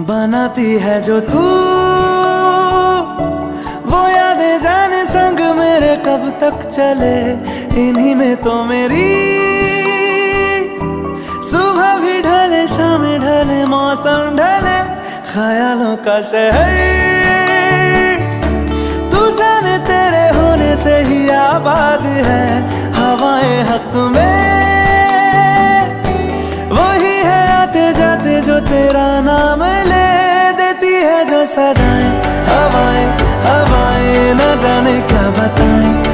बनाती है जो तू वो यादें जाने संग मेरे कब तक चले। इन्हीं में तो मेरी सुबह भी ढले शाम ढले मौसम ढले ख्यालों का शहर। तू जाने तेरे होने से ही आबाद है हवाएं हक में। वही है आते जाते जो तेरा नाम ले देती है जो सदाएं हवाएं हवाएं न जाने क्या बताएं।